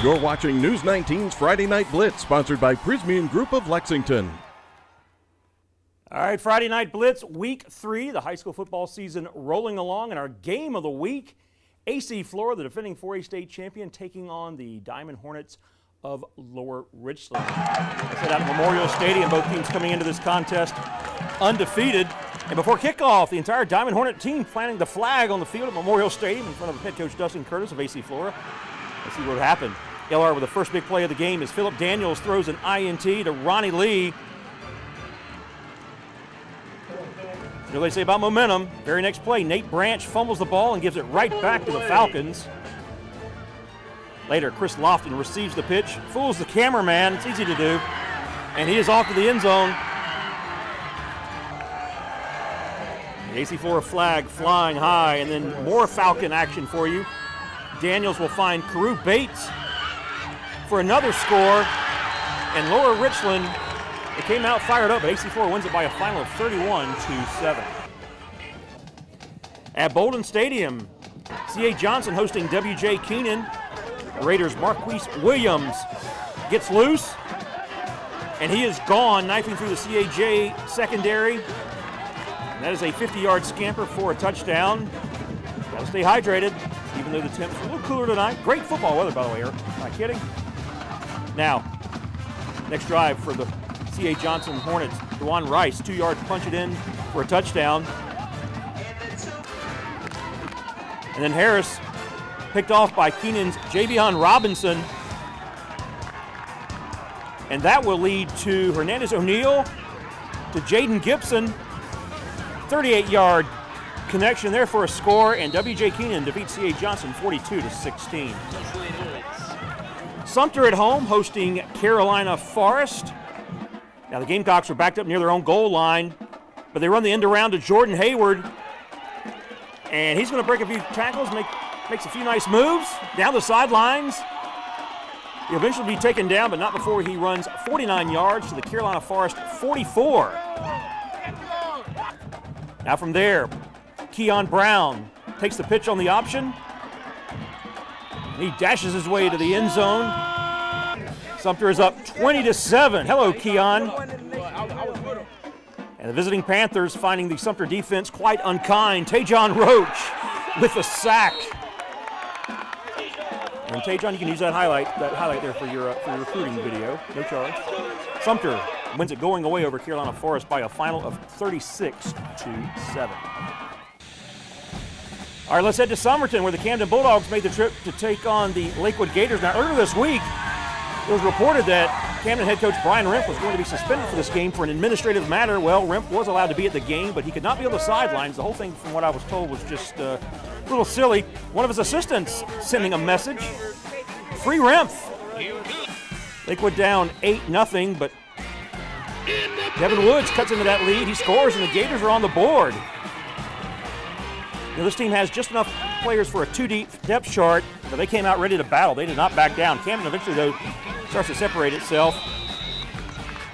You're watching News 19's Friday Night Blitz, sponsored by Prismian Group of Lexington. All right, Friday Night Blitz, Week 3, the high school football season rolling along, and our game of the week, AC Flora, the defending 4A state champion, taking on the Diamond Hornets of Lower Richland. I said out at Memorial Stadium, both teams coming into this contest undefeated. And before kickoff, the entire Diamond Hornet team planting the flag on the field at Memorial Stadium in front of head coach Dustin Curtis of AC Flora. Let's see what happened. LR with the first big play of the game as Phillip Daniels throws an INT to Ronnie Lee. You know what they say about momentum. Very next play, Nate Branch fumbles the ball and gives it right back to the Falcons. Later, Chris Lofton receives the pitch, fools the cameraman, it's easy to do, and he is off to the end zone. The AC Flora flag flying high, and then more Falcon action for you. Daniels will find Carew Bates for another score, and Lower Richland, it came out fired up, but AC Flora wins it by a final of 31-7. At Bolden Stadium, C.A. Johnson hosting WJ Keenan. Raiders' Marquise Williams gets loose, and he is gone, knifing through the CAJ secondary. And that is a 50-yard scamper for a touchdown. Got to stay hydrated, even though the temps are a little cooler tonight. Great football weather, by the way, Eric. Am I kidding? Now, next drive for the C.A. Johnson Hornets. DeJuan Rice, 2-yard punch it in for a touchdown. And then Harris picked off by Keenan's Javion Robinson. And that will lead to Hernandez O'Neill to Jaden Gibson. 38-yard connection there for a score, and WJ Keenan defeats C.A. Johnson 42-16. Sumter at home hosting Carolina Forest. Now the Gamecocks are backed up near their own goal line, but they run the end around to Jordan Hayward. And he's going to break a few tackles, makes a few nice moves down the sidelines. He'll eventually be taken down, but not before he runs 49 yards to the Carolina Forest 44. Now from there, Keon Brown takes the pitch on the option. He dashes his way to the end zone. Sumter is up 20-7. Hello, Keon. And the visiting Panthers finding the Sumter defense quite unkind. Tajon Roach with the sack. And Tajon, you can use that highlight there for your recruiting video. No charge. Sumter wins it going away over Carolina Forest by a final of 36-7. All right, let's head to Somerton, where the Camden Bulldogs made the trip to take on the Lakewood Gators. Now, earlier this week, it was reported that Camden head coach Brian Remp was going to be suspended for this game for an administrative matter. Well, Remp was allowed to be at the game, but he could not be on the sidelines. The whole thing, from what I was told, was just a little silly. One of his assistants sending a message. Free Remp. Lakewood down 8-0, but Devin Woods cuts into that lead. He scores, and the Gators are on the board. You know, this team has just enough players for a 2-deep depth chart, but they came out ready to battle. They did not back down. Camden eventually, though, starts to separate itself.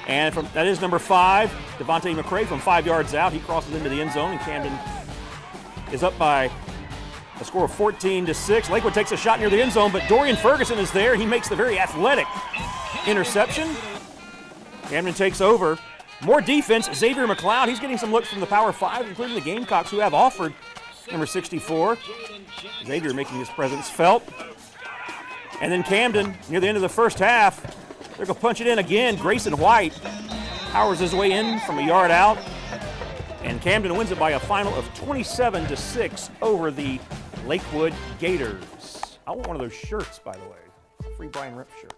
And that is number 5, Devontae McCray from 5 yards out. He crosses into the end zone, and Camden is up by a score of 14-6. Lakewood takes a shot near the end zone, but Dorian Ferguson is there. He makes the very athletic interception. Camden takes over. More defense, Xavier McLeod. He's getting some looks from the Power 5, including the Gamecocks, who have offered number 64. Xavier making his presence felt. And then Camden, near the end of the first half, they're going to punch it in again. Grayson White powers his way in from a yard out. And Camden wins it by a final of 27-6 over the Lakewood Gators. I want one of those shirts, by the way. A free Brian Remp shirt.